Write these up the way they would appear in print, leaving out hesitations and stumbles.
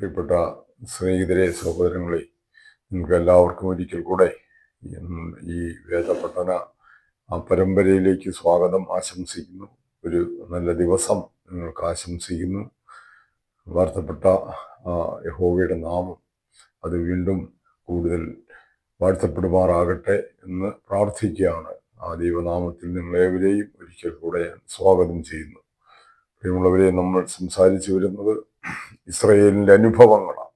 പ്രിയപ്പെട്ട സ്നേഹിതരെ, സഹോദരങ്ങളെ, നിങ്ങൾക്ക് എല്ലാവർക്കും ഒരിക്കൽ കൂടെ ഈ വേദപഠന പരമ്പരയിലേക്ക് സ്വാഗതം ആശംസിക്കുന്നു. ഒരു നല്ല ദിവസം നിങ്ങൾക്ക് ആശംസിക്കുന്നു. വാഴ്ത്തപ്പെട്ട യഹോവയുടെ നാമം അത് വീണ്ടും കൂടുതൽ വാഴ്ത്തപ്പെടുമാറാകട്ടെ എന്ന് പ്രാർത്ഥിക്കുകയാണ്. ആ ദൈവനാമത്തിൽ നിങ്ങളേവരെയും ഒരിക്കൽ കൂടെ ഞാൻ സ്വാഗതം ചെയ്യുന്നു. പ്രിയമുള്ളവരെ, നമ്മൾ സംസാരിച്ചു വരുന്നത് ഇസ്രയേലിൻ്റെ അനുഭവങ്ങളാണ്.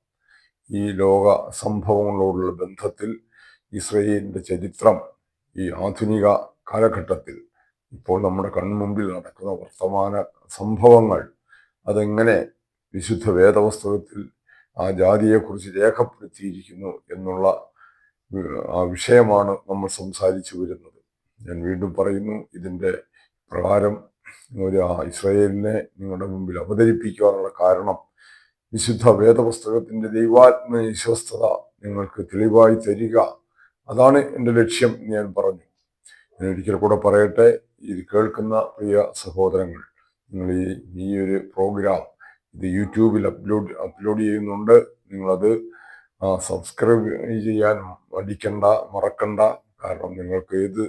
ഈ ലോക സംഭവങ്ങളോടുള്ള ബന്ധത്തിൽ ഇസ്രയേലിൻ്റെ ചരിത്രം ഈ ആധുനിക കാലഘട്ടത്തിൽ ഇപ്പോൾ നമ്മുടെ കൺമുമ്പിൽ നടക്കുന്ന വർത്തമാന സംഭവങ്ങൾ അതെങ്ങനെ വിശുദ്ധ വേദപുസ്തകത്തിൽ ആ ജാതിയെക്കുറിച്ച് രേഖപ്പെടുത്തിയിരിക്കുന്നു എന്നുള്ള ആ വിഷയമാണ് നമ്മൾ സംസാരിച്ചു വരുന്നത്. ഞാൻ വീണ്ടും പറയുന്നു, ഇതിൻ്റെ പ്രകാരം ഒരു ഇസ്രയേലിനെ നിങ്ങളുടെ മുമ്പിൽ അവതരിപ്പിക്കുവാനുള്ള കാരണം വിശുദ്ധ വേദപുസ്തകത്തിൻ്റെ ദൈവാത്മ വിശ്വസ്തത നിങ്ങൾക്ക് തെളിവായി തരിക, അതാണ് എൻ്റെ ലക്ഷ്യം. ഞാൻ പറഞ്ഞു. ഞാൻ ഒരിക്കൽ കൂടെ പറയട്ടെ, ഇത് കേൾക്കുന്ന പ്രിയ സഹോദരങ്ങൾ, നിങ്ങൾ ഈ ഒരു പ്രോഗ്രാം ഇത് യൂട്യൂബിൽ അപ്ലോഡ് ചെയ്യുന്നുണ്ട്. നിങ്ങളത് സബ്സ്ക്രൈബ് ചെയ്യാൻ മറക്കണ്ട. കാരണം നിങ്ങൾക്ക് ഏത്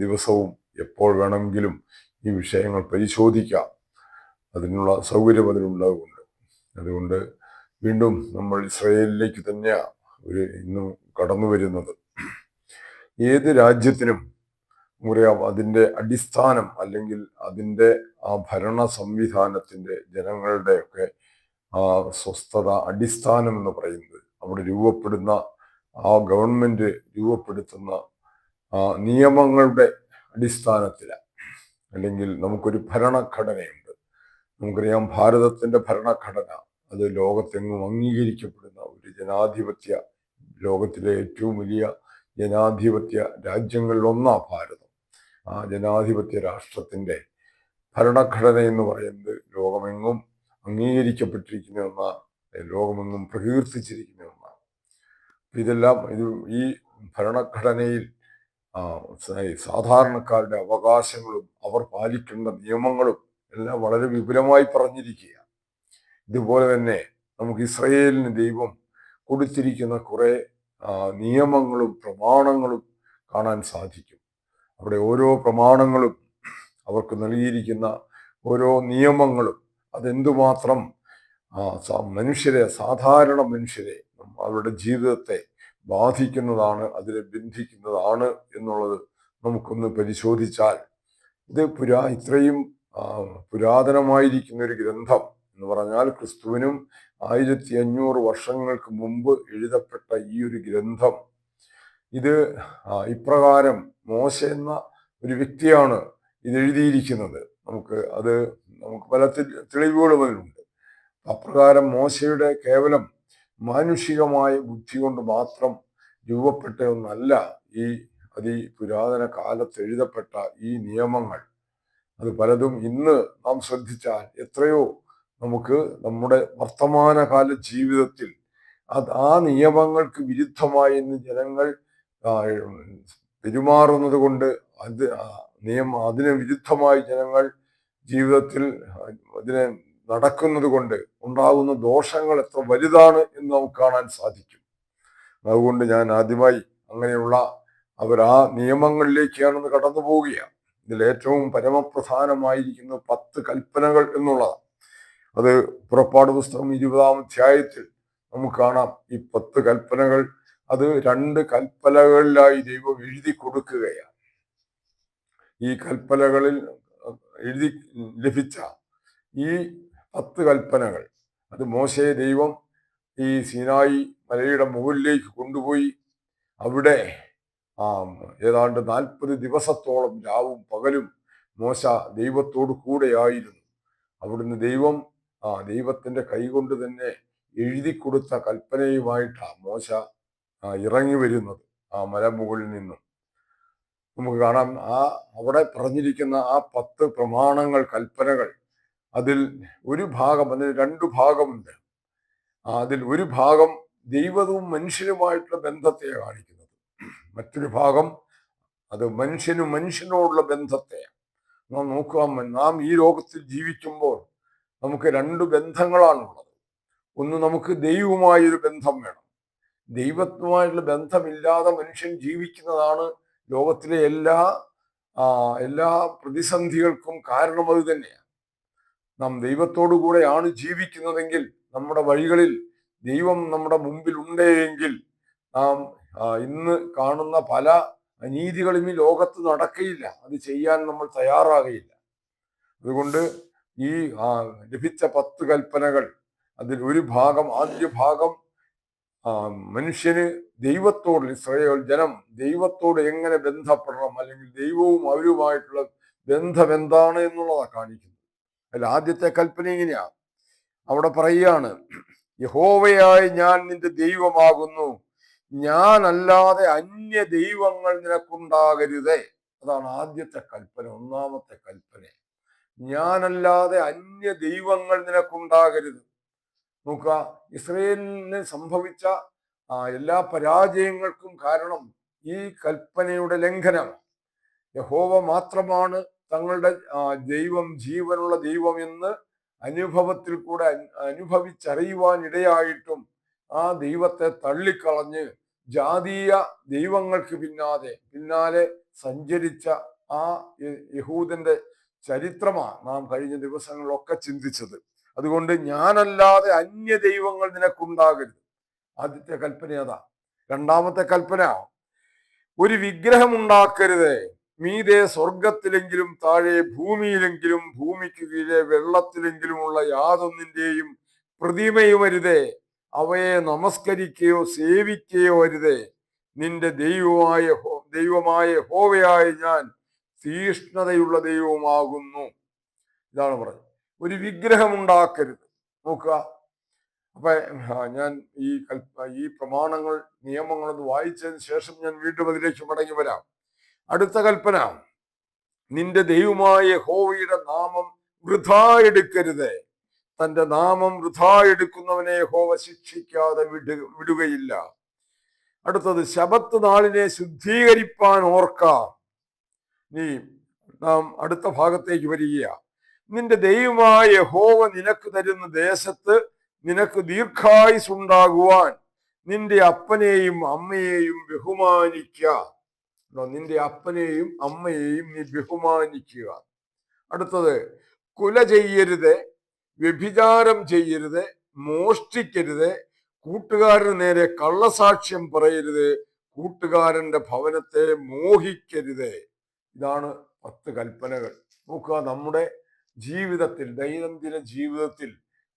ദിവസവും എപ്പോൾ വേണമെങ്കിലും ഈ വിഷയങ്ങൾ പരിശോധിക്കാം. അതിനുള്ള സൗകര്യം അതിലുണ്ടാകുന്നുണ്ട്. അതുകൊണ്ട് വീണ്ടും നമ്മൾ ഇസ്രയേലിലേക്ക് തന്നെയാണ് ഇന്നും കടന്നു വരുന്നത്. ഏത് രാജ്യത്തിനും പറയാം, അതിൻ്റെ അടിസ്ഥാനം അല്ലെങ്കിൽ അതിൻ്റെ ആ ഭരണ സംവിധാനത്തിൻ്റെ ജനങ്ങളുടെയൊക്കെ ആ സ്വസ്ഥത അടിസ്ഥാനം എന്ന് പറയുന്നത് അവിടെ രൂപപ്പെടുന്ന ആ ഗവൺമെൻറ് രൂപപ്പെടുത്തുന്ന നിയമങ്ങളുടെ അടിസ്ഥാനത്തിലാണ്. അല്ലെങ്കിൽ നമുക്കൊരു ഭരണഘടനയുണ്ട്. നമുക്കറിയാം, ഭാരതത്തിൻ്റെ ഭരണഘടന അത് ലോകത്തെങ്ങും അംഗീകരിക്കപ്പെടുന്ന ഒരു ലോകത്തിലെ ഏറ്റവും വലിയ ജനാധിപത്യ രാജ്യങ്ങളിലൊന്നാണ് ഭാരതം. ആ ജനാധിപത്യ രാഷ്ട്രത്തിൻ്റെ ഭരണഘടന എന്ന് പറയുന്നത് ലോകമെങ്ങും അംഗീകരിക്കപ്പെട്ടിരിക്കുന്ന ഒന്നാണ്, ലോകമെങ്ങും പ്രകീർത്തിച്ചിരിക്കുന്ന ഒന്നാണ്. ഇതെല്ലാം ഈ ഭരണഘടനയിൽ സാധാരണക്കാരുടെ അവകാശങ്ങളും അവർ പാലിക്കേണ്ട നിയമങ്ങളും എല്ലാം വളരെ വിപുലമായി പറഞ്ഞിരിക്കുക. ഇതുപോലെ തന്നെ നമുക്ക് ഇസ്രയേലിന് ദൈവം കൊടുത്തിരിക്കുന്ന കുറെ നിയമങ്ങളും പ്രമാണങ്ങളും കാണാൻ സാധിക്കും. അവിടെ ഓരോ പ്രമാണങ്ങളും, അവർക്ക് നൽകിയിരിക്കുന്ന ഓരോ നിയമങ്ങളും അതെന്തുമാത്രം സാധാരണ മനുഷ്യരെ അവരുടെ ജീവിതത്തെ ബാധിക്കുന്നതാണ്, അതിനെ ബന്ധിക്കുന്നതാണ് എന്നുള്ളത് നമുക്കൊന്ന് പരിശോധിച്ചാൽ, ഇത് ഇത്രയും പുരാതനമായിരിക്കുന്ന ഒരു ഗ്രന്ഥം എന്ന് പറഞ്ഞാൽ ക്രിസ്തുവിനും 1500 വർഷങ്ങൾക്ക് മുമ്പ് എഴുതപ്പെട്ട ഈ ഒരു ഗ്രന്ഥം, ഇത് ഇപ്രകാരം മോശ എന്ന ഒരു വ്യക്തിയാണ് ഇത് എഴുതിയിരിക്കുന്നത്. നമുക്ക് പല തെളിവുകളും അതിലുണ്ട്. അപ്രകാരം മോശയുടെ കേവലം മാനുഷികമായ ബുദ്ധി കൊണ്ട് മാത്രം രൂപപ്പെട്ട ഒന്നല്ല ഈ പുരാതന കാലത്ത് എഴുതപ്പെട്ട ഈ നിയമങ്ങൾ. അത് പലതും ഇന്ന് നാം ശ്രദ്ധിച്ചാൽ എത്രയോ നമുക്ക് നമ്മുടെ വർത്തമാനകാല ജീവിതത്തിൽ ആ നിയമങ്ങൾക്ക് വിരുദ്ധമായി ഇന്ന് ജനങ്ങൾ പെരുമാറുന്നത് കൊണ്ട്, അതിന് വിരുദ്ധമായി ജനങ്ങൾ ജീവിതത്തിൽ അതിനെ നടക്കുന്നത് കൊണ്ട് ഉണ്ടാകുന്ന ദോഷങ്ങൾ എത്ര വലുതാണ് എന്ന് നമുക്ക് കാണാൻ സാധിക്കും. അതുകൊണ്ട് ഞാൻ ആദ്യമായി അങ്ങനെയുള്ള ആ നിയമങ്ങളിലേക്കാണെന്ന് കടന്നു പോവുകയാണ്. ഇതിൽ ഏറ്റവും പരമപ്രധാനമായിരിക്കുന്ന 10 കൽപ്പനകൾ എന്നുള്ളതാണ്. അത് പുറപ്പാട് പുസ്തകം 20-ാം അധ്യായത്തിൽ നമുക്ക് കാണാം. ഈ 10 കൽപ്പനകൾ അത് 2 കൽപ്പനകളിലായി ദൈവം എഴുതി കൊടുക്കുകയാണ്. ഈ കൽപ്പനകളിൽ എഴുതി ലഭിച്ച ഈ 10 കൽപ്പനകൾ അത് മോശയെ ദൈവം ഈ സീനായി മലയുടെ മുകളിലേക്ക് കൊണ്ടുപോയി അവിടെ ഏതാണ്ട് 40 ദിവസത്തോളം രാവും പകലും മോശ ദൈവത്തോട് കൂടെയായിരുന്നു. അവിടുന്ന് ദൈവത്തിന്റെ കൈകൊണ്ട് തന്നെ എഴുതി കൊടുത്ത കൽപ്പനയുമായിട്ടാണ് മോശ ഇറങ്ങി വരുന്നത് ആ മലമുകളിൽ നിന്നും. നമുക്ക് കാണാം, അവിടെ പറഞ്ഞിരിക്കുന്ന ആ 10 പ്രമാണങ്ങൾ, കൽപ്പനകൾ, അതിൽ ഒരു ഭാഗം, അതിന് 2 ഭാഗമുണ്ട്. അതിൽ ഒരു ഭാഗം ദൈവവും മനുഷ്യനുമായിട്ടുള്ള ബന്ധത്തെ കാണിക്കുന്നത്. മറ്റൊരു ഭാഗം അത് മനുഷ്യനോടുള്ള ബന്ധത്തെ. നാം നോക്കുക, നാം ഈ ലോകത്തിൽ ജീവിക്കുമ്പോൾ നമുക്ക് 2 ബന്ധങ്ങളാണുള്ളത്. ഒന്ന് നമുക്ക് ദൈവവുമായൊരു ബന്ധം വേണം. ദൈവവുമായുള്ള ബന്ധമില്ലാതെ മനുഷ്യൻ ജീവിക്കുന്നതാണ് ലോകത്തിലെ എല്ലാ പ്രതിസന്ധികൾക്കും കാരണം. അത് തന്നെയാണ്. നാം ദൈവത്തോടു കൂടെയാണ് ജീവിക്കുന്നതെങ്കിൽ, നമ്മുടെ വഴികളിൽ ദൈവം നമ്മുടെ മുമ്പിൽ ഉണ്ടെങ്കിൽ, നാം ഇന്ന് കാണുന്ന പല അനീതികളും ഈ ലോകത്ത് നടക്കയില്ല. അത് ചെയ്യാൻ നമ്മൾ തയ്യാറാകയില്ല. അതുകൊണ്ട് ഈ ലഭിച്ച 10 കൽപ്പനകൾ, അതിൽ ഒരു ഭാഗം, ആദ്യ ഭാഗം മനുഷ്യന് ദൈവത്തോട്, ഇസ്രായേൽ ജനം ദൈവത്തോട് എങ്ങനെ ബന്ധപ്പെടണം, അല്ലെങ്കിൽ ദൈവവും അവരുമായിട്ടുള്ള ബന്ധം എന്താണ് എന്നുള്ളതാണ് കാണിക്കുന്നത്. അതിൽ ആദ്യത്തെ കൽപ്പന ഇങ്ങനെയാ. അവിടെ പറയുകയാണ്, യഹോവയായ ഞാൻ നിന്റെ ദൈവമാകുന്നു, ഞാനല്ലാതെ അന്യ ദൈവങ്ങൾ നിനക്കുണ്ടാകരുതേ. അതാണ് ആദ്യത്തെ കൽപ്പന, ഒന്നാമത്തെ കൽപ്പന. ഞാനല്ലാതെ അന്യ ദൈവങ്ങൾ നിനക്കുണ്ടാകരുത്. നോക്കുക, ഇസ്രയേലിന് സംഭവിച്ച എല്ലാ പരാജയങ്ങൾക്കും കാരണം ഈ കൽപ്പനയുടെ ലംഘനം. യഹോവ മാത്രമാണ് തങ്ങളുടെ ദൈവം, ജീവനുള്ള ദൈവം എന്ന് അനുഭവത്തിൽ കൂടെ അനുഭവിച്ചറിയുവാൻ ഇടയായിട്ടും ആ ദൈവത്തെ തള്ളിക്കളഞ്ഞ് ജാതീയ ദൈവങ്ങൾക്ക് പിന്നാലെ സഞ്ചരിച്ച ആ യഹൂദന്റെ ചരിത്രമാണ് നാം കഴിഞ്ഞ ദിവസങ്ങളിലൊക്കെ ചിന്തിച്ചത്. അതുകൊണ്ട് ഞാനല്ലാതെ അന്യ ദൈവങ്ങൾ നിനക്കുണ്ടാകരുത്. ആദ്യത്തെ കൽപ്പന അതാ. രണ്ടാമത്തെ കൽപ്പന, ഒരു വിഗ്രഹം ഉണ്ടാക്കരുത്. മീതെ സ്വർഗത്തിലെങ്കിലും താഴെ ഭൂമിയിലെങ്കിലും ഭൂമിക്ക് കീഴെ വെള്ളത്തിലെങ്കിലുമുള്ള യാതൊന്നിന്റെയും പ്രതിമയും അരുതേ. അവയെ നമസ്കരിക്കുകയോ സേവിക്കുകയോ അരുതേ. നിന്റെ ദൈവമായ യഹോവയായ ഞാൻ തീഷ്ണതയുള്ള ദൈവമാകുന്നു. ഇതാണ് പറഞ്ഞത്. ഒരു വിഗ്രഹം ഉണ്ടാക്കരുത്. നോക്കുക, അപ്പൊ ഞാൻ ഈ പ്രമാണങ്ങൾ, നിയമങ്ങളൊന്ന് വായിച്ചതിന് ശേഷം ഞാൻ വീണ്ടും അതിലേക്ക് മടങ്ങി വരാം. അടുത്ത കൽപ്പന, നിന്റെ ദൈവമായ യഹോവയുടെ നാമം വൃഥാ എടുക്കരുത്. തന്റെ നാമം വൃഥാ എടുക്കുന്നവനെ യഹോവ ശിക്ഷിക്കാതെ വിടുകയില്ല. അടുത്തത്, ശബത്ത് നാളിനെ ശുദ്ധീകരിപ്പാൻ ഓർക്കാം. നീ നാം അടുത്ത ഭാഗത്തേക്ക് വരിക. നിന്റെ ദൈവമായ യഹോവ നിനക്ക് തരുന്ന ദേശത്ത് നിനക്ക് ദീർഘായുസ് ഉണ്ടാകുവാൻ നിന്റെ അപ്പനെയും അമ്മയെയും ബഹുമാനിക്കുക. നിന്റെ അപ്പനെയും അമ്മയെയും നീ ബഹുമാനിക്കുക. അടുത്തത്, കൊല ചെയ്യരുത്, വ്യഭിചാരം ചെയ്യരുത്, മോഷ്ടിക്കരുത്, കൂട്ടുകാരന് നേരെ കള്ളസാക്ഷ്യം പറയരുത്, കൂട്ടുകാരന്റെ ഭവനത്തെ മോഹിക്കരുത്. ഇതാണ് 10 കൽപ്പനകൾ. നോക്കുക, നമ്മുടെ ജീവിതത്തിൽ, ദൈനംദിന ജീവിതത്തിൽ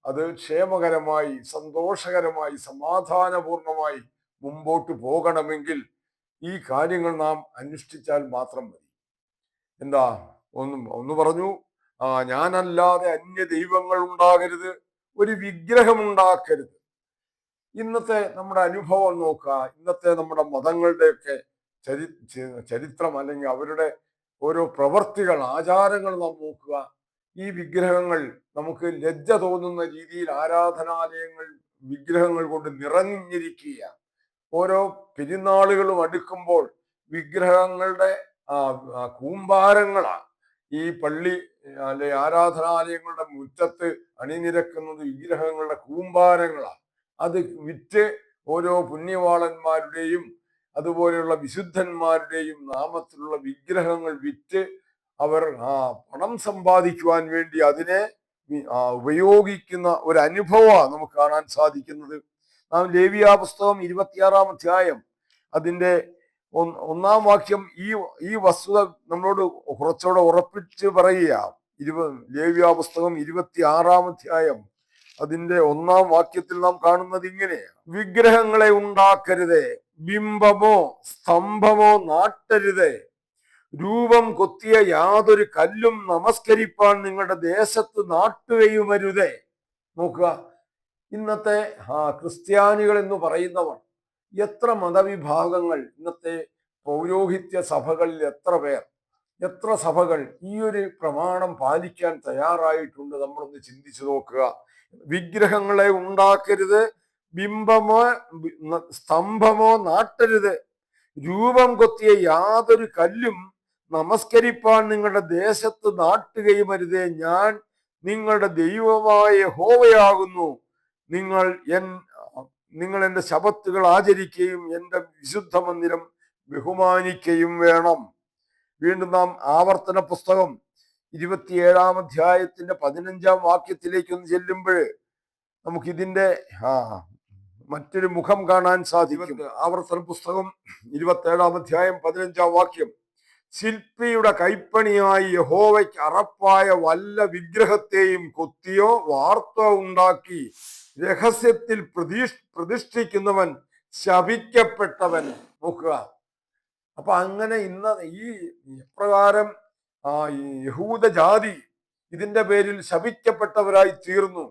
അത് ക്ഷേമകരമായി, സന്തോഷകരമായി, സമാധാനപൂർണമായി മുമ്പോട്ട് പോകണമെങ്കിൽ ഈ കാര്യങ്ങൾ നാം അനുഷ്ഠിച്ചാൽ മാത്രം മതി. എന്താ ഒന്ന് പറഞ്ഞു, ഞാനല്ലാതെ അന്യ ദൈവങ്ങൾ ഉണ്ടാകരുത്, ഒരു വിഗ്രഹം ഉണ്ടാക്കരുത്. ഇന്നത്തെ നമ്മുടെ അനുഭവം നോക്കുക, ഇന്നത്തെ നമ്മുടെ മതങ്ങളുടെയൊക്കെ ചരിത്രം, അല്ലെങ്കിൽ അവരുടെ ഓരോ പ്രവർത്തികൾ, ആചാരങ്ങൾ നാം നോക്കുക. ഈ വിഗ്രഹങ്ങൾ നമുക്ക് ലജ്ജ തോന്നുന്ന രീതിയിൽ ആരാധനാലയങ്ങൾ വിഗ്രഹങ്ങൾ കൊണ്ട് നിറഞ്ഞിരിക്കുക. ഓരോ പെരുന്നാളുകളും അടുക്കുമ്പോൾ വിഗ്രഹങ്ങളുടെ കൂമ്പാരങ്ങളാണ് ഈ പള്ളി അല്ലെ ആരാധനാലയങ്ങളുടെ മുറ്റത്ത് അണിനിരക്കുന്നത്. വിഗ്രഹങ്ങളുടെ കൂമ്പാരങ്ങളാണ്. അത് വിറ്റ് ഓരോ പുണ്യവാളന്മാരുടെയും അതുപോലെയുള്ള വിശുദ്ധന്മാരുടെയും നാമത്തിലുള്ള വിഗ്രഹങ്ങൾ വിറ്റ് അവർ പണം സമ്പാദിക്കുവാൻ വേണ്ടി അതിനെ ഉപയോഗിക്കുന്ന ഒരു അനുഭവമാണ് നമുക്ക് കാണാൻ സാധിക്കുന്നത്. നാം ലേവ്യ പുസ്തകം 26-ാം അധ്യായം അതിന്റെ 1-ാം വാക്യം ഈ വസ്തുത നമ്മളോട് കുറച്ചുകൂടെ ഉറപ്പിച്ച് പറയുക. ലേവ്യ പുസ്തകം 26-ാം അധ്യായം അതിന്റെ 1-ാം വാക്യത്തിൽ നാം കാണുന്നത് ഇങ്ങനെയാണ്: വിഗ്രഹങ്ങളെ ഉണ്ടാക്കരുത്, ബിംബമോ സ്തംഭമോ നാട്ടരുത്, രൂപം കൊത്തിയ യാതൊരു കല്ലും നമസ്കരിപ്പാൻ നിങ്ങളുടെ ദേശത്ത് നാട്ടുകയും അരുതേ. നോക്കുക, ഇന്നത്തെ ക്രിസ്ത്യാനികൾ എന്ന് പറയുന്നവർ, എത്ര മതവിഭാഗങ്ങൾ, ഇന്നത്തെ പൗരോഹിത്യ സഭകളിൽ എത്ര സഭകൾ ഈ ഒരു പ്രമാണം പാലിക്കാൻ തയ്യാറായിട്ടുണ്ട്? നമ്മളൊന്ന് ചിന്തിച്ചു നോക്കുക. വിഗ്രഹങ്ങളെ ഉണ്ടാക്കരുത്, ബിംബമോ സ്തംഭമോ നാട്ടരുത്, രൂപം കൊത്തിയ യാതൊരു കല്ലും നമസ്കരിപ്പാൻ നിങ്ങളുടെ ദേശത്ത് നാട്ടുകയും അരുതേ. ഞാൻ നിങ്ങളുടെ ദൈവമായ യഹോവയാകുന്നു. നിങ്ങൾ നിങ്ങൾ എൻ്റെ ശബത്തുകൾ ആചരിക്കുകയും എൻ്റെ വിശുദ്ധ മന്ദിരം ബഹുമാനിക്കുകയും വേണം. വീണ്ടും നാം ആവർത്തന പുസ്തകം 27-ാം അധ്യായത്തിന്റെ 15-ാം വാക്യത്തിലേക്ക് ഒന്ന് ചെല്ലുമ്പോൾ നമുക്കിതിന്റെ മറ്റൊരു മുഖം കാണാൻ സാധിക്കും. ആവർത്തന പുസ്തകം 27-ാം അധ്യായം 15-ാം വാക്യം: ശില്പിയുടെ കൈപ്പണിയായി യഹോവയ്ക്ക് അറപ്പായ വല്ല വിഗ്രഹത്തെയും കൊത്തിയോ വാർത്തോ ഉണ്ടാക്കി രഹസ്യത്തിൽ പ്രതിഷ്ഠിക്കുന്നവൻ ശപിക്കപ്പെട്ടവൻ. നോക്കുക, അപ്പൊ അങ്ങനെ ഇന്ന് ഈ എപ്രകാരം യഹൂദ ജാതി ഇതിന്റെ പേരിൽ ശപിക്കപ്പെട്ടവരായി തീർന്നു,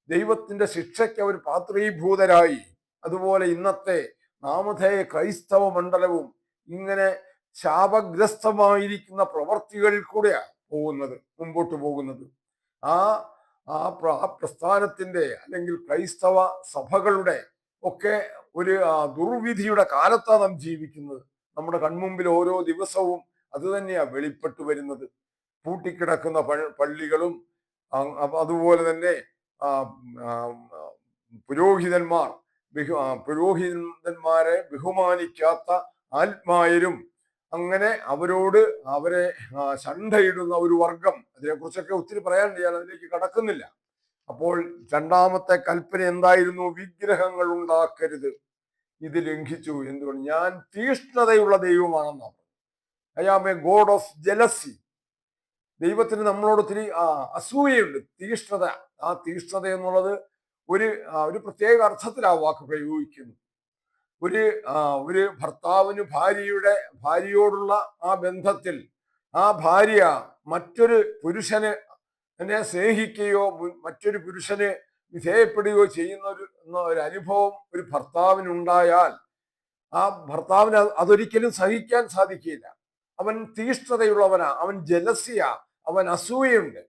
ദൈവത്തിന്റെ ശിക്ഷയ്ക്ക് അവർ പാത്രീഭൂതരായി. അതുപോലെ ഇന്നത്തെ നാമധേയ ക്രൈസ്തവ മണ്ഡലവും ഇങ്ങനെ ശാപഗ്രസ്തമായിരിക്കുന്ന പ്രവർത്തികളിൽ കൂടെയാണ് മുമ്പോട്ട് പോകുന്നത്. ആ പ്രസ്ഥാനത്തിന്റെ അല്ലെങ്കിൽ ക്രൈസ്തവ സഭകളുടെ ഒക്കെ ഒരു ദുർവിധിയുടെ കാലത്താണ് നാം ജീവിക്കുന്നത്. നമ്മുടെ കൺമുമ്പിൽ ഓരോ ദിവസവും അത് തന്നെയാണ് വെളിപ്പെട്ടു വരുന്നത്. പൂട്ടിക്കിടക്കുന്ന പള്ളികളും അതുപോലെ തന്നെ പുരോഹിതന്മാരെ ബഹുമാനിക്കാത്ത ആത്മായരും അങ്ങനെ അവരെ ശണ്ഠയിടുന്ന ഒരു വർഗം. അതിനെക്കുറിച്ചൊക്കെ ഒത്തിരി പറയാനുണ്ട്, ഞാൻ അതിലേക്ക് കടക്കുന്നില്ല. അപ്പോൾ രണ്ടാമത്തെ കൽപ്പന എന്തായിരുന്നു? വിഗ്രഹങ്ങൾ ഉണ്ടാക്കരുത്. ഇത് ലംഘിച്ചു. എന്തുകൊണ്ട്? ഞാൻ തീഷ്ണതയുള്ള ദൈവമാണെന്നാണ്. I am a god of jealousy. ദൈവത്തിന് നമ്മളോട് ഒത്തിരി അസൂയയുണ്ട്, തീഷ്ണത. ആ തീഷ്ണത എന്നുള്ളത് ഒരു പ്രത്യേക അർത്ഥത്തിൽ ആ വാക്ക് പ്രയോഗിക്കുന്നു. ഒരു ഭർത്താവിന് ഭാര്യയോടുള്ള ആ ബന്ധത്തിൽ ആ ഭാര്യ മറ്റൊരു പുരുഷനെ സ്നേഹിക്കുകയോ മറ്റൊരു പുരുഷന് വിധേയപ്പെടുകയോ ചെയ്യുന്ന ഒരു അനുഭവം ഒരു ഭർത്താവിനുണ്ടായാൽ ആ ഭർത്താവിന് അതൊരിക്കലും സഹിക്കാൻ സാധിക്കില്ല. അവൻ തീഷ്ണതയുള്ളവനാ, അവൻ ജലസിയാ, അവൻ അസൂയുണ്ട്.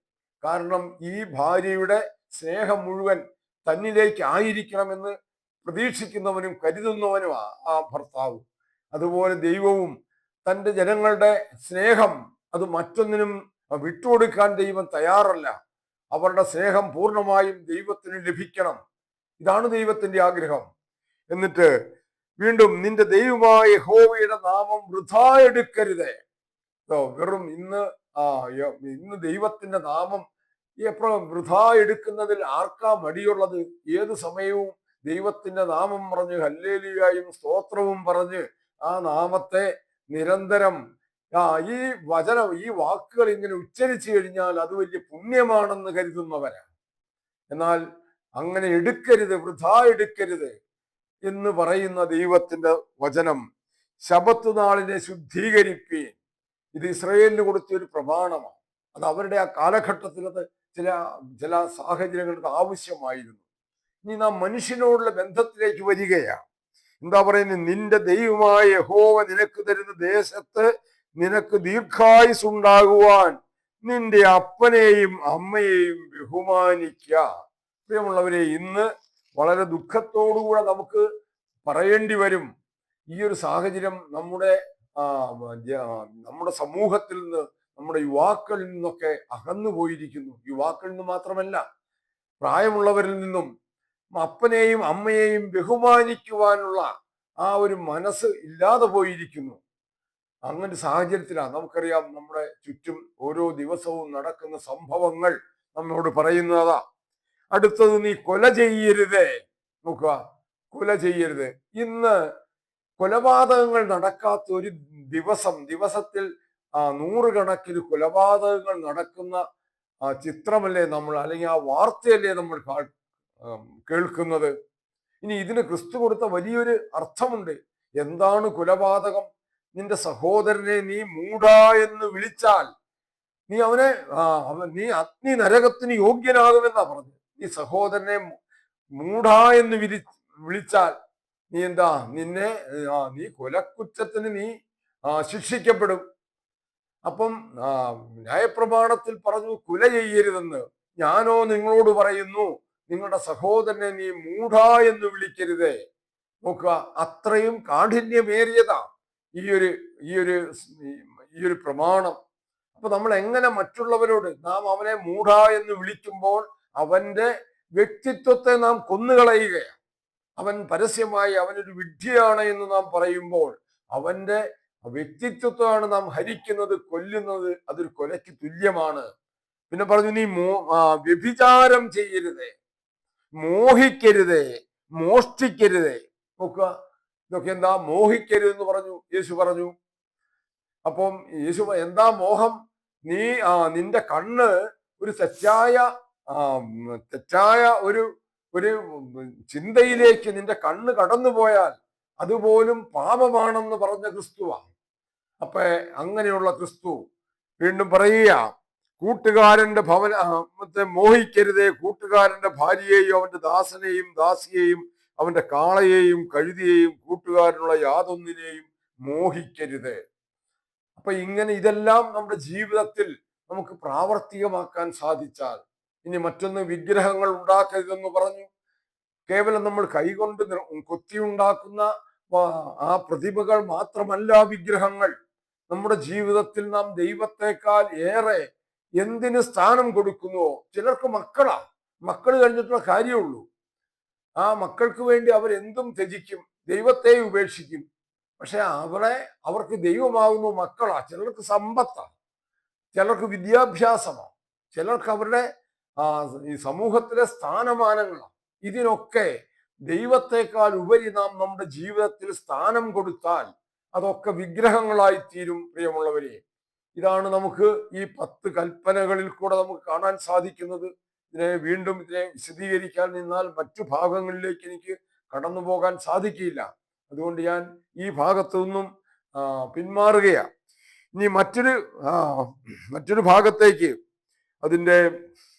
കാരണം ഈ ഭാര്യയുടെ സ്നേഹം മുഴുവൻ തന്നിലേക്ക് ആയിരിക്കണമെന്ന് പ്രതീക്ഷിക്കുന്നവനും കരുതുന്നവനുമാ ആ ഭർത്താവ്. അതുപോലെ ദൈവവും തൻ്റെ ജനങ്ങളുടെ സ്നേഹം അത് മറ്റൊന്നിനും വിട്ടുകൊടുക്കാൻ ദൈവം തയ്യാറല്ല. അവരുടെ സ്നേഹം പൂർണ്ണമായും ദൈവത്തിന് ലഭിക്കണം. ഇതാണ് ദൈവത്തിന്റെ ആഗ്രഹം. എന്നിട്ട് വീണ്ടും നിന്റെ ദൈവമായ യഹോവയുടെ നാമം വൃഥാ എടുക്കരുതേ. വെറും ഇന്ന് ദൈവത്തിന്റെ നാമം എപ്പോഴും വൃഥാ എടുക്കുന്നതിൽ ആർക്കാ മടിയുള്ളത്? ഏത് സമയവും ദൈവത്തിന്റെ നാമം പറഞ്ഞ് ഹല്ലേലൂയയും സ്തോത്രവും പറഞ്ഞ് ആ നാമത്തെ നിരന്തരം ഈ വാക്കുകൾ ഇങ്ങനെ ഉച്ചരിച്ചു കഴിഞ്ഞാൽ അത് വലിയ പുണ്യമാണെന്ന് കരുതുന്നവരാണ്. എന്നാൽ അങ്ങനെ എടുക്കരുത്, വൃഥാ എടുക്കരുത് എന്ന് പറയുന്ന ദൈവത്തിന്റെ വചനം. ശബത്ത് നാളിനെ ശുദ്ധീകരിപ്പീൻ. ഇത് ഇസ്രായേലിന് കൊടുത്ത ഒരു പ്രമാണമാണ്. അത് അവരുടെ ആ കാലഘട്ടത്തിൽ അത് ചില സാഹചര്യങ്ങൾക്ക് ആവശ്യമായിരുന്നു. ഇനി നാം മനുഷ്യനോടുള്ള ബന്ധത്തിലേക്ക് വരികയാണ്. എന്താ പറയുന്നത്? നിന്റെ ദൈവമായ യഹോവ നിനക്ക് തരുന്ന ദേശത്ത് നിനക്ക് ദീർഘായുസ് ഉണ്ടാകുവാൻ നിന്റെ അപ്പനെയും അമ്മയെയും ബഹുമാനിക്കുക. പ്രിയമുള്ളവരെ, ഇന്ന് വളരെ ദുഃഖത്തോടുകൂടെ നമുക്ക് പറയേണ്ടി വരും, ഈ ഒരു സാഹചര്യം നമ്മുടെ സമൂഹത്തിൽ നിന്ന്, നമ്മുടെ യുവാക്കളിൽ നിന്നൊക്കെ അകന്നു പോയിരിക്കുന്നു. യുവാക്കളിൽ നിന്ന് മാത്രമല്ല, പ്രായമുള്ളവരിൽ നിന്നും അപ്പനെയും അമ്മയെയും ബഹുമാനിക്കുവാനുള്ള ആ ഒരു മനസ്സ് ഇല്ലാതെ പോയിരിക്കുന്നു. അങ്ങനെ സാഹചര്യത്തിലാണ് നമുക്കറിയാം നമ്മുടെ ചുറ്റും ഓരോ ദിവസവും നടക്കുന്ന സംഭവങ്ങൾ നമ്മോട് പറയുന്നതാ. അടുത്തത്, നീ കൊല ചെയ്യരുതേ. നോക്കുക, കൊല ചെയ്യരുത്. ഇന്ന് കൊലപാതകങ്ങൾ നടക്കാത്ത ഒരു ദിവസത്തിൽ 100 കണക്കിന് കൊലപാതകങ്ങൾ നടക്കുന്ന ചിത്രമല്ലേ നമ്മൾ, അല്ലെങ്കിൽ ആ വാർത്തയല്ലേ നമ്മൾ കേൾക്കുന്നത്. ഇനി ഇതിന് ക്രിസ്തു കൊടുത്ത വലിയൊരു അർത്ഥമുണ്ട്. എന്താണ് കൊലപാതകം? നിന്റെ സഹോദരനെ നീ മൂഢാ എന്ന് വിളിച്ചാൽ നീ നീ അഗ്നി നരകത്തിന് യോഗ്യനാകുമെന്നാ പറഞ്ഞു. നീ സഹോദരനെ മൂഢാ എന്ന് വിളിച്ചാൽ നീ എന്താ? നീ കൊലക്കുറ്റത്തിന് നീ ശിക്ഷിക്കപ്പെടും. അപ്പം ന്യായപ്രമാണത്തിൽ പറഞ്ഞു കൊല ചെയ്യരുതെന്ന്. ഞാനോ നിങ്ങളോട് പറയുന്നു, നിങ്ങളുടെ സഹോദരനെ നീ മൂഢാ എന്ന് വിളിക്കരുതേ. നോക്കുക, അത്രയും കാഠിന്യമേറിയതാ ഈ ഒരു പ്രമാണം. അപ്പൊ നമ്മൾ എങ്ങനെ മറ്റുള്ളവരോട് നാം അവനെ മൂഢാ എന്ന് വിളിക്കുമ്പോൾ അവന്റെ വ്യക്തിത്വത്തെ നാം കൊന്നുകളയുകയാണ്. അവൻ പരസ്യമായി അവനൊരു വിഡ്ഢിയാണ് എന്ന് നാം പറയുമ്പോൾ അവന്റെ വ്യക്തിത്വത്വമാണ് നാം ഹരിക്കുന്നത്, കൊല്ലുന്നത്. അതൊരു കൊലയ്ക്ക് തുല്യമാണ്. പിന്നെ പറഞ്ഞു, നീ വ്യഭിചാരം ചെയ്യരുതേ, മോഹിക്കരുതേ, മോഷ്ടിക്കരുതേ. നോക്കുക, ഇതൊക്കെ എന്താ? മോഹിക്കരുത് എന്ന് പറഞ്ഞു, യേശു പറഞ്ഞു. അപ്പം യേശു എന്താ മോഹം? നീ നിന്റെ കണ്ണ് ഒരു തെറ്റായ ഒരു ഒരു ചിന്തയിലേക്ക് നിന്റെ കണ്ണ് കടന്നുപോയാൽ അതുപോലും പാപമാണെന്ന് പറഞ്ഞ ക്രിസ്തുവാണ്. അപ്പൊ അങ്ങനെയുള്ള ക്രിസ്തു വീണ്ടും പറയുക, കൂട്ടുകാരന്റെ ഭവനത്തെ മോഹിക്കരുതേ, കൂട്ടുകാരന്റെ ഭാര്യയെയും അവന്റെ ദാസനെയും ദാസിയെയും അവന്റെ കാളയെയും കഴുതിയെയും കൂട്ടുകാരനുള്ള യാതൊന്നിനെയും മോഹിക്കരുത്. അപ്പൊ ഇങ്ങനെ ഇതെല്ലാം നമ്മുടെ ജീവിതത്തിൽ നമുക്ക് പ്രാവർത്തികമാക്കാൻ സാധിച്ചാൽ, ഇനി മറ്റൊന്ന്, വിഗ്രഹങ്ങൾ ഉണ്ടാക്കരുതെന്ന് പറഞ്ഞു. കേവലം നമ്മൾ കൈകൊണ്ട് കൊത്തിയുണ്ടാക്കുന്ന ആ പ്രതിമകൾ മാത്രമല്ല വിഗ്രഹങ്ങൾ. നമ്മുടെ ജീവിതത്തിൽ നാം ദൈവത്തെക്കാൾ ഏറെ എന്തിന് സ്ഥാനം കൊടുക്കുന്നുവോ? ചിലർക്ക് മക്കൾ കഴിഞ്ഞിട്ടുള്ള കാര്യമുള്ളൂ. ആ മക്കൾക്ക് വേണ്ടി അവരെന്തും ത്യജിക്കും, ദൈവത്തെ ഉപേക്ഷിക്കും. പക്ഷെ അവർക്ക് ദൈവമാകുന്നു മക്കളാ. ചിലർക്ക് സമ്പത്താണ്, ചിലർക്ക് വിദ്യാഭ്യാസമാണ്, ചിലർക്ക് അവരുടെ ഈ സമൂഹത്തിലെ സ്ഥാനമാനങ്ങളാണ്. ഇതിനൊക്കെ ദൈവത്തെക്കാൾ ഉപരി നാം നമ്മുടെ ജീവിതത്തിൽ സ്ഥാനം കൊടുത്താൽ അതൊക്കെ വിഗ്രഹങ്ങളായി തീരും. പ്രിയമുള്ളവരെ, ഇതാണ് നമുക്ക് ഈ 10 കൽപ്പനകളിൽ കൂടെ നമുക്ക് കാണാൻ സാധിക്കുന്നത്. ഇതിനെ വിശദീകരിക്കാൻ നിന്നാൽ മറ്റു ഭാഗങ്ങളിലേക്ക് എനിക്ക് കടന്നു പോകാൻ സാധിക്കില്ല. അതുകൊണ്ട് ഞാൻ ഈ ഭാഗത്തു നിന്നും പിന്മാറുകയാണ്. ഇനി മറ്റൊരു ഭാഗത്തേക്ക്, അതിൻ്റെ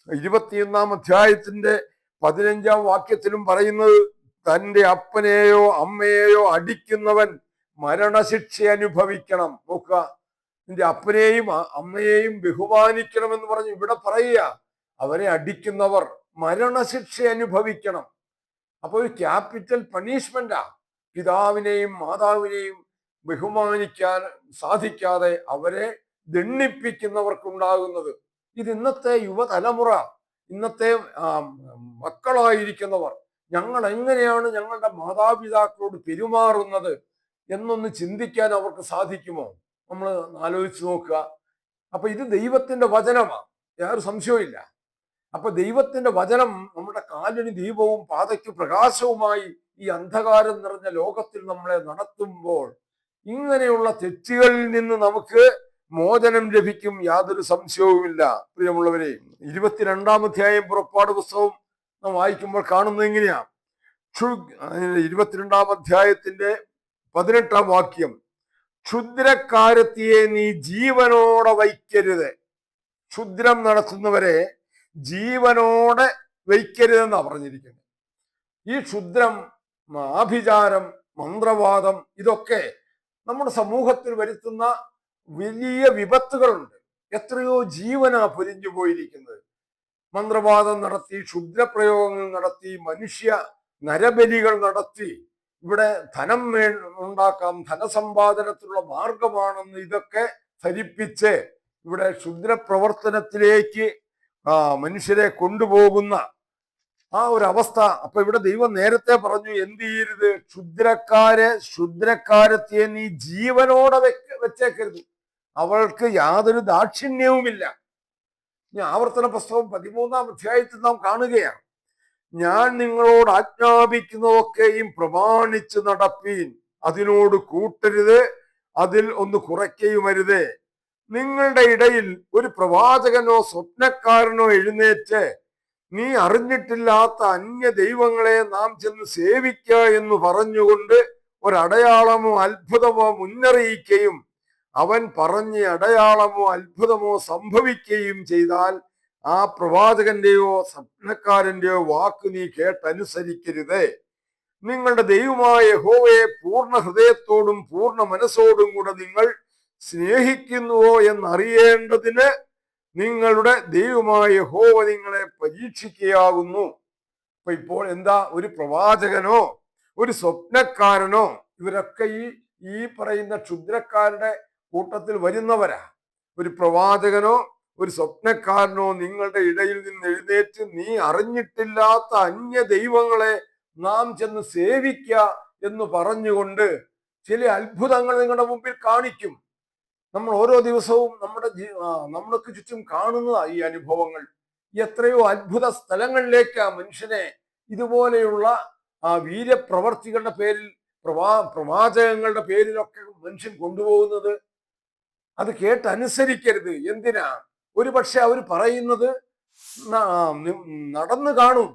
21-ാം അധ്യായത്തിന്റെ 15-ാം വാക്യത്തിലും പറയുന്നത്, തൻ്റെ അപ്പനെയോ അമ്മയെയോ അടിക്കുന്നവൻ മരണശിക്ഷ അനുഭവിക്കണം. നോക്കുക, നിന്റെ അപ്പനെയും അമ്മയെയും ബഹുമാനിക്കണമെന്ന് പറഞ്ഞു ഇവിടെ പറയുക. അവരെ അടിക്കുന്നവർ മരണശിക്ഷ അനുഭവിക്കണം. അപ്പൊ ഒരു ക്യാപിറ്റൽ പണിഷ്മെന്റാ. പിതാവിനെയും മാതാവിനെയും ബഹുമാനിക്കാൻ സാധിക്കാതെ അവരെ ദണ്ഡിപ്പിക്കുന്നവർക്കുണ്ടാകുന്നത്. ഇത് ഇന്നത്തെ യുവതലമുറ, ഇന്നത്തെ മക്കളായിരിക്കുന്നവർ, ഞങ്ങൾ എങ്ങനെയാണ് ഞങ്ങളുടെ മാതാപിതാക്കളോട് പെരുമാറുന്നത് എന്നൊന്ന് ചിന്തിക്കാൻ അവർക്ക് സാധിക്കുമോ? നമ്മൾ ആലോചിച്ച് നോക്കുക. അപ്പൊ ഇത് ദൈവത്തിന്റെ വചനമാണ്, യാതൊരു സംശയവും. അപ്പൊ ദൈവത്തിന്റെ വചനം നമ്മുടെ കാലിന് ദീപവും പാതയ്ക്ക് പ്രകാശവുമായി ഈ അന്ധകാരം നിറഞ്ഞ ലോകത്തിൽ നമ്മളെ നടത്തുമ്പോൾ ഇങ്ങനെയുള്ള തെറ്റുകളിൽ നിന്ന് നമുക്ക് മോചനം ലഭിക്കും, യാതൊരു സംശയവുമില്ല. പ്രിയമുള്ളവരെ, 22-ാം അധ്യായം പുറപ്പാട് പുസ്തകം നാം വായിക്കുമ്പോൾ കാണുന്നത് എങ്ങനെയാ? 22-ാം അധ്യായത്തിന്റെ 18-ാം വാക്യം, ക്ഷുദ്രക്കാരത്തിയെ നീ ജീവനോടെ വയ്ക്കരുത്. ക്ഷുദ്രം നടത്തുന്നവരെ ജീവനോടെ വയ്ക്കരുതെന്നാ പറഞ്ഞിരിക്കുന്നത്. ഈ ക്ഷുദ്രം, ആഭിചാരം, മന്ത്രവാദം, ഇതൊക്കെ നമ്മുടെ സമൂഹത്തിൽ വരുത്തുന്ന വലിയ വിപത്തുകളുണ്ട്. എത്രയോ ജീവനാ പൊലിഞ്ഞു പോയിരിക്കുന്നത്. മന്ത്രവാദം നടത്തി, ക്ഷുദ്രപ്രയോഗങ്ങൾ നടത്തി, മനുഷ്യ നരബലികൾ നടത്തി ഇവിടെ ധനം ഉണ്ടാക്കാം, ധനസമ്പാദനത്തിലുള്ള മാർഗമാണെന്ന് ഇതൊക്കെ ധരിപ്പിച്ച് ഇവിടെ ക്ഷുദ്രപ്രവർത്തനത്തിലേക്ക് മനുഷ്യരെ കൊണ്ടുപോകുന്ന ആ ഒരു അവസ്ഥ. അപ്പൊ ഇവിടെ ദൈവം നേരത്തെ പറഞ്ഞു, എന്ത് ചെയ്യരുത്? ക്ഷുദ്രക്കാരത്തെ നീ ജീവനോടെ വെച്ചേക്കരുത്. അവൾക്ക് യാതൊരു ദാക്ഷിണ്യവുമില്ല. ഇനി ആവർത്തന പുസ്തകം 13-ാം അധ്യായത്തിൽ നാം കാണുകയാണ്, ഞാൻ നിങ്ങളോട് ആജ്ഞാപിക്കുന്നതൊക്കെയും പ്രമാണിച്ച് നടപ്പീൻ, അതിനോട് കൂട്ടരുത്, അതിൽ ഒന്ന് കുറയ്ക്കുകയുമരുത്. നിങ്ങളുടെ ഇടയിൽ ഒരു പ്രവാചകനോ സ്വപ്നക്കാരനോ എഴുന്നേറ്റ് നീ അറിഞ്ഞിട്ടില്ലാത്ത അന്യ ദൈവങ്ങളെ നാം ചെന്ന് സേവിക്കുക എന്ന് പറഞ്ഞുകൊണ്ട് ഒരടയാളമോ അത്ഭുതമോ മുന്നറിയിക്കുകയും അവൻ പറഞ്ഞ അടയാളമോ അത്ഭുതമോ സംഭവിക്കുകയും ചെയ്താൽ ആ പ്രവാചകന്റെയോ സ്വപ്നക്കാരന്റെയോ വാക്ക് നീ കേട്ടനുസരിക്കരുത്. നിങ്ങളുടെ ദൈവമായ യഹോവയെ പൂർണ്ണ ഹൃദയത്തോടും പൂർണ്ണ മനസ്സോടും കൂടെ നിങ്ങൾ സ്നേഹിക്കുന്നുവോ എന്നറിയേണ്ടതിന് നിങ്ങളുടെ ദൈവമായ യഹോവ നിങ്ങളെ പരീക്ഷിക്കുകയാകുന്നു. അപ്പൊ ഇപ്പോൾ എന്താ? ഒരു പ്രവാചകനോ ഒരു സ്വപ്നക്കാരനോ ഇവരൊക്കെ ഈ പറയുന്ന ക്ഷുദ്രക്കാരുടെ കൂട്ടത്തിൽ വരുന്നവരാ. ഒരു പ്രവാചകനോ ഒരു സ്വപ്നക്കാരനോ നിങ്ങളുടെ ഇടയിൽ നിന്ന് എഴുന്നേറ്റ് നീ അറിഞ്ഞിട്ടില്ലാത്ത അന്യ ദൈവങ്ങളെ നാം ചെന്ന് സേവിക്കുക എന്ന് പറഞ്ഞുകൊണ്ട് ചില അത്ഭുതങ്ങൾ നിങ്ങളുടെ മുമ്പിൽ കാണിക്കും. നമ്മൾ ഓരോ ദിവസവും നമ്മൾക്ക് ചുറ്റും കാണുന്നതാ ഈ അനുഭവങ്ങൾ. എത്രയോ അത്ഭുത സ്ഥലങ്ങളിലേക്ക് ആ മനുഷ്യനെ ഇതുപോലെയുള്ള വീര്യപ്രവർത്തികളുടെ പേരിൽ പ്രവാചകങ്ങളുടെ പേരിലൊക്കെ മനുഷ്യൻ കൊണ്ടുപോകുന്നത്. അത് കേട്ടനുസരിക്കരുത്. എന്തിനാ? ഒരു പക്ഷെ അവർ പറയുന്നത് നടന്നു കാണും,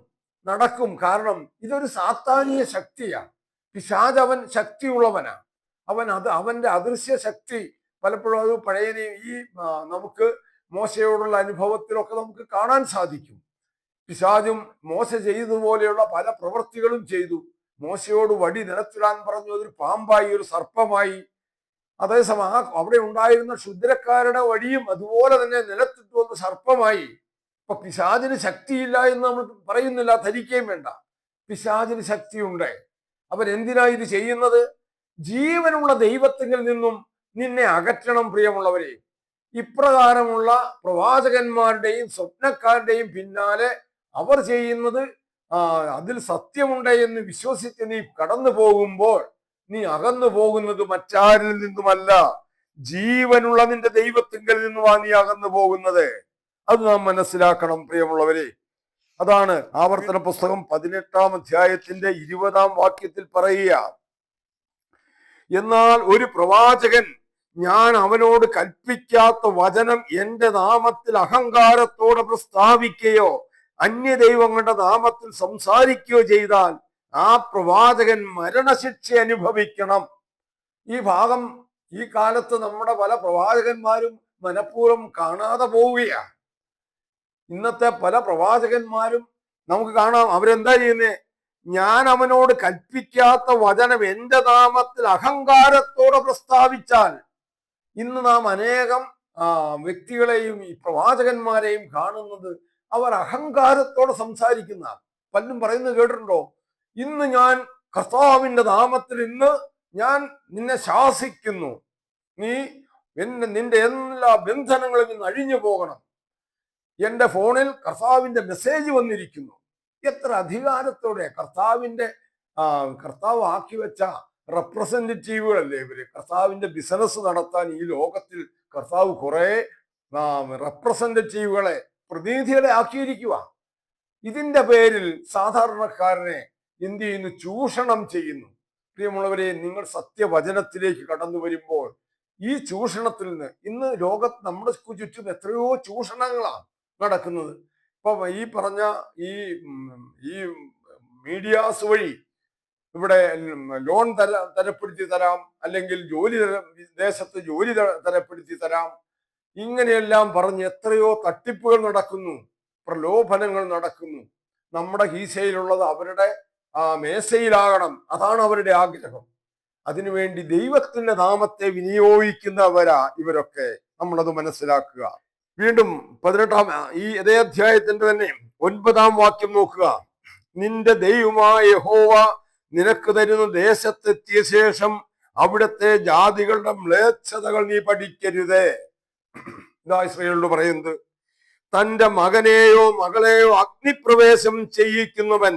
നടക്കും. കാരണം ഇതൊരു സാത്താനീയ ശക്തിയാണ്. പിശാച് അവൻ ശക്തിയുള്ളവനാ. അവന്റെ അദൃശ്യ ശക്തി പലപ്പോഴും അത് പഴയ ഈ നമുക്ക് മോശയോടുള്ള അനുഭവത്തിലൊക്കെ നമുക്ക് കാണാൻ സാധിക്കും. പിശാചും മോശ ചെയ്തതുപോലെയുള്ള പല പ്രവൃത്തികളും ചെയ്തു. മോശയോട് വടി നിലത്തിടാൻ പറഞ്ഞു, അതൊരു പാമ്പായി, ഒരു സർപ്പമായി. അതേസമയം അവിടെ ഉണ്ടായിരുന്ന ക്ഷുദ്രക്കാരുടെ വഴിയും അതുപോലെ തന്നെ നിലത്തിട്ട് വന്ന സർപ്പമായി. ഇപ്പൊ പിശാചിന് ശക്തിയില്ല എന്ന് നമ്മൾ പറയുന്നില്ല, ധരിക്കുകയും വേണ്ട. പിശാചിന് ശക്തിയുണ്ട്. അവൻ എന്തിനാ ഇത് ചെയ്യുന്നത്? ജീവനുള്ള ദൈവത്തിൽ നിന്നും നിന്നെ അകറ്റണം. പ്രിയമുള്ളവരെ, ഇപ്രകാരമുള്ള പ്രവാചകന്മാരുടെയും സ്വപ്നക്കാരുടെയും പിന്നാലെ അവർ ചെയ്യുന്നത് അതിൽ സത്യമുണ്ട് എന്ന് വിശ്വസിച്ച് നീ കടന്നു പോകുമ്പോൾ നീ അകന്നു പോകുന്നത് മറ്റാരിൽ നിന്നുമല്ല, ജീവനുള്ള നിന്റെ ദൈവത്തിങ്കൽ നിന്നുമാണ് നീ അകന്നു പോകുന്നത്. അത് നാം മനസ്സിലാക്കണം പ്രിയമുള്ളവരെ. അതാണ് ആവർത്തന പുസ്തകം 18-ാം അധ്യായത്തിന്റെ 20-ാം വാക്യത്തിൽ പറയുക, എന്നാൽ ഒരു പ്രവാചകൻ ഞാൻ അവനോട് കൽപ്പിക്കാത്ത വചനം എന്റെ നാമത്തിൽ അഹങ്കാരത്തോടെ പ്രസ്താവിക്കുകയോ അന്യദൈവങ്ങളുടെ നാമത്തിൽ സംസാരിക്കുകയോ ചെയ്താൽ ആ പ്രവാചകൻ മരണശിക്ഷ അനുഭവിക്കണം. ഈ ഭാഗം ഈ കാലത്ത് നമ്മുടെ പല പ്രവാചകന്മാരും മനഃപൂർവ്വം കാണാതെ പോവുകയാണ്. ഇന്നത്തെ പല പ്രവാചകന്മാരും നമുക്ക് കാണാം, അവരെന്താ ചെയ്യുന്നേ? ഞാൻ അവനോട് കൽപ്പിക്കാത്ത വചനം എന്റെ നാമത്തിൽ അഹങ്കാരത്തോടെ പ്രസ്താവിച്ചാൽ. ഇന്ന് നാം അനേകം വ്യക്തികളെയും ഈ പ്രവാചകന്മാരെയും കാണുന്നത് അവർ അഹങ്കാരത്തോടെ സംസാരിക്കുന്ന. പലരും പറയുന്നത് കേട്ടിട്ടുണ്ടോ? ഇന്ന് ഞാൻ കർത്താവിന്റെ നാമത്തിൽ ഇന്ന് ഞാൻ നിന്നെ ശാസിക്കുന്നു, നിന്റെ എല്ലാ ബന്ധനങ്ങളും ഇന്ന് അഴിഞ്ഞു പോകണം. എന്റെ ഫോണിൽ കർത്താവിന്റെ മെസ്സേജ് വന്നിരിക്കുന്നു. എത്ര അധികാരത്തോടെ കർത്താവ് ആക്കി വെച്ച റെപ്രസെന്റേറ്റീവുകളല്ലേ ഇവര്. കർത്താവിന്റെ ബിസിനസ് നടത്താൻ ഈ ലോകത്തിൽ കർത്താവ് കുറെ റെപ്രസെന്റേറ്റീവുകളെ, പ്രതിനിധികളെ ആക്കിയിരിക്കുക. ഇതിന്റെ പേരിൽ സാധാരണക്കാരനെ എന്ത് ചെയ്യുന്നു? ചൂഷണം ചെയ്യുന്നു. പ്രിയമുള്ളവരെ, നിങ്ങൾ സത്യവചനത്തിലേക്ക് കടന്നു വരുമ്പോൾ ഈ ചൂഷണത്തിൽ നിന്ന് ഇന്ന് ലോകത്ത് നമ്മുടെ ചുറ്റും എത്രയോ ചൂഷണങ്ങളാണ് നടക്കുന്നത്. ഇപ്പൊ ഈ പറഞ്ഞ ഈ മീഡിയാസ് വഴി ഇവിടെ ലോൺ തരപ്പെടുത്തി തരാം, അല്ലെങ്കിൽ വിദേശത്ത് ജോലി തരപ്പെടുത്തി തരാം, ഇങ്ങനെയെല്ലാം പറഞ്ഞ് എത്രയോ തട്ടിപ്പുകൾ നടക്കുന്നു, പ്രലോഭനങ്ങൾ നടക്കുന്നു. നമ്മുടെ കീശയിലുള്ളത് അവരുടെ മേശയിലാകണം, അതാണ് അവരുടെ ആഗ്രഹം. അതിനുവേണ്ടി ദൈവത്തിന്റെ നാമത്തെ വിനിയോഗിക്കുന്നവരാ ഇവരൊക്കെ. നമ്മളത് മനസ്സിലാക്കുക. വീണ്ടും 18-ാം ഈ അതേ അധ്യായത്തിന്റെ തന്നെ 9-ാം വാക്യം നോക്കുക. നിന്റെ ദൈവമായ യഹോവ നിനക്ക് തരുന്ന ദേശത്തെത്തിയ ശേഷം അവിടുത്തെ ജാതികളുടെ മ്ലേച്ഛതകൾ നീ പഠിക്കരുതേ. ഇതാ ഇസ്രായേലിനോട് പറയുന്നത്. തന്റെ മകനെയോ മകളെയോ അഗ്നിപ്രവേശം ചെയ്യിക്കുന്നവൻ,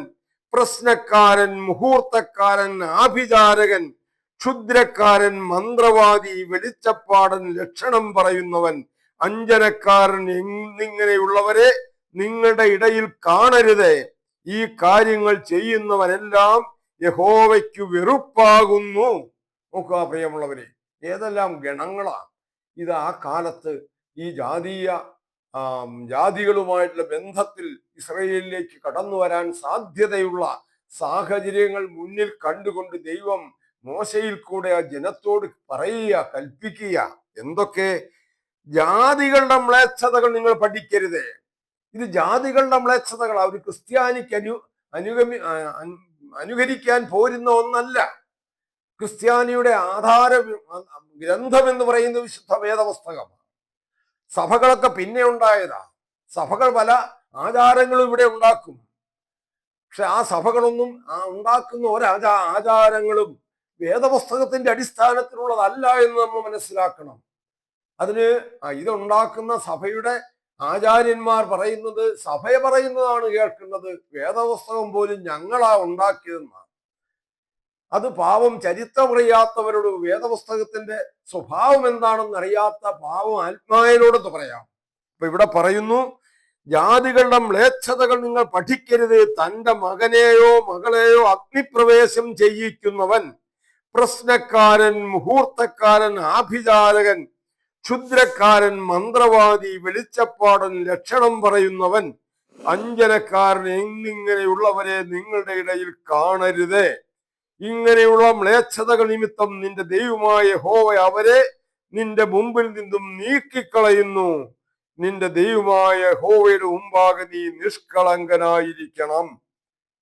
പ്രശ്നക്കാരൻ, മുഹൂർത്തക്കാരൻ, ആഭിചാരകൻ, ക്ഷുദ്രക്കാരൻ, മന്ത്രവാദി, വെളിച്ചപ്പാടൻ, ലക്ഷണം പറയുന്നവൻ, അഞ്ജനക്കാരൻ എന്നിങ്ങനെയുള്ളവരെ നിങ്ങളുടെ ഇടയിൽ കാണരുത്. ഈ കാര്യങ്ങൾ ചെയ്യുന്നവനെല്ലാം യഹോവയ്ക്ക് വെറുപ്പാകുന്നു. നോക്കുക പ്രിയമുള്ളവരെ, ഏതെല്ലാം ഗണങ്ങളാണ് ഇത് ആ കാലത്ത് ഈ ജാതികളുമായിട്ടുള്ള ബന്ധത്തിൽ ഇസ്രായേലിലേക്ക് കടന്നു വരാൻ സാധ്യതയുള്ള സാഹചര്യങ്ങൾ മുന്നിൽ കണ്ടുകൊണ്ട് ദൈവം മോശയിൽ കൂടെ ആ ജനത്തോട് പറയുക, കൽപ്പിക്കുക. എന്തൊക്കെ? ജാതികളുടെ മ്ലേച്ഛതകൾ നിങ്ങൾ പഠിക്കരുത്. ഇത് ജാതികളുടെ മ്ലേച്ഛതകൾ. അവർ ക്രിസ്ത്യാനിക്ക് അനുകരിക്കാൻ പോരുന്ന ഒന്നല്ല. ക്രിസ്ത്യാനിയുടെ ആധാര ഗ്രന്ഥം എന്ന് പറയുന്ന വിശുദ്ധ വേദപുസ്തകമാണ്. സഭകളൊക്കെ പിന്നെ ഉണ്ടായതാ. സഭകൾ പല ആചാരങ്ങളും ഇവിടെ ഉണ്ടാക്കും. പക്ഷെ ആ സഭകളൊന്നും ഉണ്ടാക്കുന്ന ആചാരങ്ങളും വേദപുസ്തകത്തിന്റെ അടിസ്ഥാനത്തിലുള്ളതല്ല എന്ന് നമ്മൾ മനസ്സിലാക്കണം. ഇതുണ്ടാക്കുന്ന സഭയുടെ ആചാര്യന്മാർ പറയുന്നത്, സഭ പറയുന്നതാണ് കേൾക്കുന്നത്. വേദപുസ്തകം പോലും ഞങ്ങളാ ഉണ്ടാക്കിയതെന്നാണ്. അത് പാവം ചരിത്രമറിയാത്തവരോട്, വേദപുസ്തകത്തിന്റെ സ്വഭാവം എന്താണെന്ന് അറിയാത്ത പാവം ആത്മാവിനോടൊന്ന് പറയാം. അപ്പൊ ഇവിടെ പറയുന്നു, ജാതികളുടെ മ്ലേച്ഛതകൾ നിങ്ങൾ പഠിക്കരുത്. തന്റെ മകനെയോ മകളെയോ അഗ്നിപ്രവേശം ചെയ്യിക്കുന്നവൻ, പ്രശ്നക്കാരൻ, മുഹൂർത്തക്കാരൻ, ആഭിചാരകൻ, ക്ഷുദ്രക്കാരൻ, മന്ത്രവാദി, വെളിച്ചപ്പാടൻ, ലക്ഷണം പറയുന്നവൻ, അഞ്ജനക്കാരൻ എന്നിങ്ങനെയുള്ളവരെ നിങ്ങളുടെ ഇടയിൽ കാണരുത്. ഇങ്ങനെയുള്ള മ്ലേച്ഛതകൾ നിമിത്തം നിന്റെ ദൈവമായ യഹോവ അവരെ നിന്റെ മുമ്പിൽ നിന്നും നീക്കിക്കളയുന്നു. നിന്റെ ദൈവമായ യഹോവയുടെ മുമ്പാകെ നീ നിഷ്കളങ്കനായിരിക്കണം.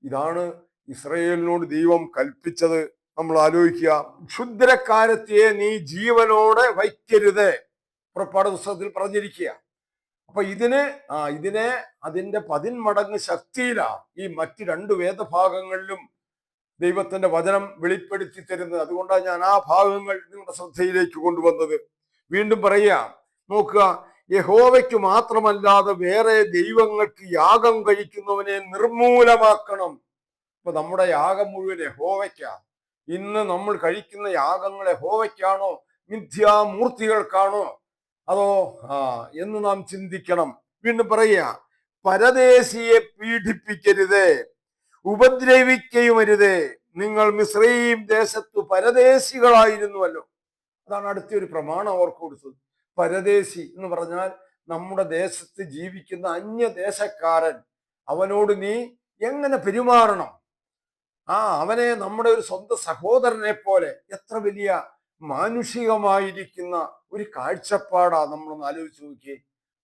ഇതാണ് ഇസ്രായേലിനോട് ദൈവം കൽപ്പിച്ചത്. നമ്മൾ ആലോചിക്കുക, ക്ഷുദ്രക്കാരത്തെ നീ ജീവനോടെ വയ്ക്കരുത്, പുറപ്പാട് പുസ്തകത്തിൽ പറഞ്ഞിരിക്കുക. അപ്പൊ ഇതിനെ അതിന്റെ 10 മടങ്ങ് ശക്തിയിലാ ഈ മറ്റ് 2 വേദഭാഗങ്ങളിലും ദൈവത്തിന്റെ വചനം വെളിപ്പെടുത്തി തരുന്നത്. അതുകൊണ്ടാണ് ഞാൻ ആ ഭാഗങ്ങൾ നിങ്ങളുടെ ശ്രദ്ധയിലേക്ക് കൊണ്ടുവന്നത്. വീണ്ടും പറയുക, നോക്കുക, യഹോവയ്ക്ക് മാത്രമല്ലാതെ വേറെ ദൈവങ്ങൾക്ക് യാഗം കഴിക്കുന്നവനെ നിർമൂലമാക്കണം. ഇപ്പൊ നമ്മുടെ യാഗം മുഴുവൻ യഹോവയ്ക്കാ. ഇന്ന് നമ്മൾ കഴിക്കുന്ന യാഗങ്ങൾ യഹോവയ്ക്കാണോ മിഥ്യാമൂർത്തികൾക്കാണോ അതോ എന്ന് നാം ചിന്തിക്കണം. വീണ്ടും പറയുക, പരദേശിയെ പീഡിപ്പിക്കരുത്, ഉപദ്രവിക്കുകയുമരുത്. നിങ്ങൾ മിസ്രയീം ദേശത്തു പരദേശികളായിരുന്നുവല്ലോ. അതാണ് അടുത്തൊരു പ്രമാണം അവർക്ക് കൊടുത്തത്. പരദേശി എന്ന് പറഞ്ഞാൽ നമ്മുടെ ദേശത്ത് ജീവിക്കുന്ന അന്യദേശക്കാരൻ. അവനോട് നീ എങ്ങനെ പെരുമാറണം? അവനെ നമ്മുടെ ഒരു സ്വന്തം സഹോദരനെ പോലെ. എത്ര വലിയ മാനുഷികമായിരിക്കുന്ന ഒരു കാഴ്ചപ്പാടാ. നമ്മളൊന്ന് ആലോചിച്ച് നോക്കിയേ.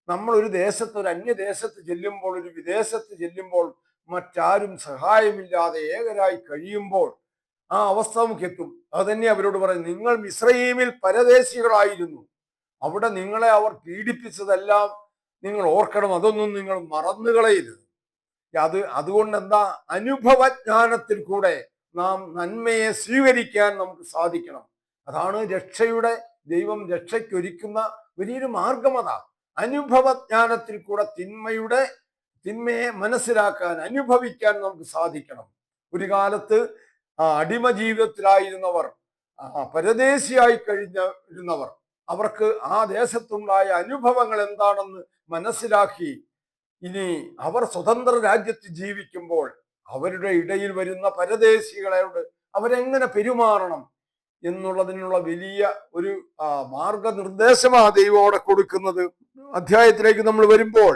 നമ്മൾ ഒരു ദേശത്ത്, ഒരു അന്യദേശത്ത് ചെല്ലുമ്പോൾ, ഒരു വിദേശത്ത് ചെല്ലുമ്പോൾ, മറ്റാരും സഹായമില്ലാതെ ഏകരായി കഴിയുമ്പോൾ ആ അവസ്ഥ നമുക്ക് എത്തും. അത് തന്നെ അവരോട് പറയും, നിങ്ങൾ മിസ്രയീമിൽ പരദേശികളായിരുന്നു, അവിടെ നിങ്ങളെ അവർ പീഡിപ്പിച്ചതെല്ലാം നിങ്ങൾ ഓർക്കണം, അതൊന്നും നിങ്ങൾ മറന്നുകളയരുത്. അതുകൊണ്ട് എന്താ, അനുഭവജ്ഞാനത്തിൽ കൂടെ നാം നന്മയെ സ്വീകരിക്കാൻ നമുക്ക് സാധിക്കണം. അതാണ് രക്ഷയുടെ, ദൈവം രക്ഷയ്ക്കൊരുക്കുന്ന വലിയൊരു മാർഗം. അതാ അനുഭവജ്ഞാനത്തിൽ കൂടെ തിന്മയെ മനസ്സിലാക്കാൻ, അനുഭവിക്കാൻ നമുക്ക് സാധിക്കണം. ഒരു കാലത്ത് അടിമ ജീവിതത്തിലായിരുന്നവർ, പരദേശിയായി കഴിഞ്ഞിരുന്നവർ, അവർക്ക് ആ ദേശത്തുണ്ടായ അനുഭവങ്ങൾ എന്താണെന്ന് മനസ്സിലാക്കി ഇനി അവർ സ്വതന്ത്ര രാജ്യത്ത് ജീവിക്കുമ്പോൾ അവരുടെ ഇടയിൽ വരുന്ന പരദേശികളോട് അവരെങ്ങനെ പെരുമാറണം എന്നുള്ളതിനുള്ള വലിയ ഒരു മാർഗനിർദ്ദേശമാണ് ദൈവം അവിടെ കൊടുക്കുന്നത്. അധ്യായത്തിലേക്ക് നമ്മൾ വരുമ്പോൾ,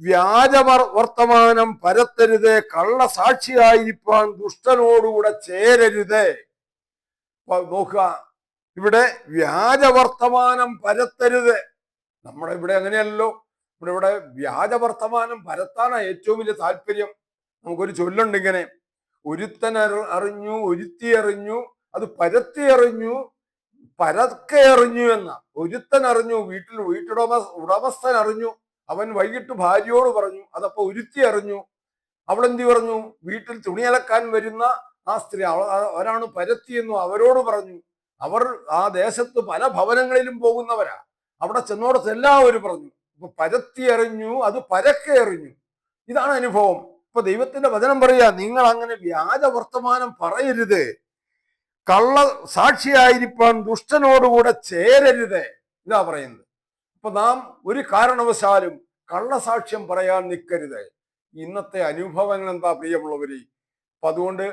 വ്യാജ വർത്തമാനം പരത്തരുത്, കള്ളസാക്ഷിയായിരിക്കാൻ ദുഷ്ടനോടുകൂടെ ചേരരുത്. നോക്കുക, ഇവിടെ വ്യാജ വർത്തമാനം പരത്തരുത്. നമ്മുടെ ഇവിടെ അങ്ങനെയല്ലോ. ഇവിടെ വ്യാജ വർത്തമാനം പരത്താനാണ് ഏറ്റവും വലിയ താല്പര്യം. നമുക്കൊരു ചൊല്ലുണ്ട് ഇങ്ങനെ, ഒരുത്തൻ അറിഞ്ഞു, ഒരുത്തി അറിഞ്ഞു, അത് പരത്തി അറിഞ്ഞു, പരക്കെ അറിഞ്ഞു എന്ന. ഒരുത്തൻ അറിഞ്ഞു, ഉടമസ്ഥൻ അറിഞ്ഞു, അവൻ വൈകിട്ട് ഭാര്യയോട് പറഞ്ഞു. അതപ്പോ ഒരുത്തി അറിഞ്ഞു, അവളെന്തി പറഞ്ഞു, വീട്ടിൽ തുണി അലക്കാൻ വരുന്ന ആ സ്ത്രീ, അവരാണ് പരത്തി എന്നു അവരോട് പറഞ്ഞു. അവർ ആ ദേശത്ത് പല ഭവനങ്ങളിലും പോകുന്നവരാ. അവിടെ ചെന്നോടത്ത് എല്ലാവരും പറഞ്ഞു. അപ്പൊ പരത്തി അറിഞ്ഞു, അത് പരക്കെ അറിഞ്ഞു. ഇതാണ് അനുഭവം. ഇപ്പൊ ദൈവത്തിന്റെ വചനം പറയാ, നിങ്ങൾ അങ്ങനെ വ്യാജ വർത്തമാനം പറയരുത്, കള്ള സാക്ഷിയായിരിക്കാൻ ദുഷ്ടനോടുകൂടെ ചേരരുത്. ഇതാ പറയുന്നത്. അപ്പൊ നാം ഒരു കാരണവശാലും കള്ളസാക്ഷ്യം പറയാൻ നിൽക്കരുത്. ഇന്നത്തെ അനുഭവങ്ങൾ എന്താ പ്രിയമുള്ളവരെ? അപ്പൊ അതുകൊണ്ട്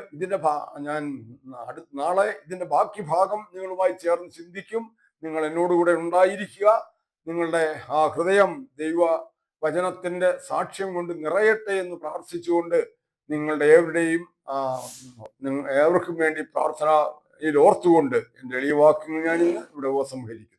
ഞാൻ നാളെ ഇതിന്റെ ബാക്കി ഭാഗം നിങ്ങളുമായി ചേർന്ന് ചിന്തിക്കും. നിങ്ങൾ എന്നോടുകൂടെ ഉണ്ടായിരിക്കുക. നിങ്ങളുടെ ആ ഹൃദയം ദൈവ വചനത്തിന്റെ സാക്ഷ്യം കൊണ്ട് നിറയട്ടെ എന്ന് പ്രാർത്ഥിച്ചുകൊണ്ട്, നിങ്ങളുടെ ഏവർക്കും വേണ്ടി പ്രാർത്ഥനയിൽ ഓർത്തുകൊണ്ട് എൻ്റെ എളിയ വാക്കുകൾ ഞാനിന്ന് ഇവിടെ ഉപസംഹരിക്കുന്നു.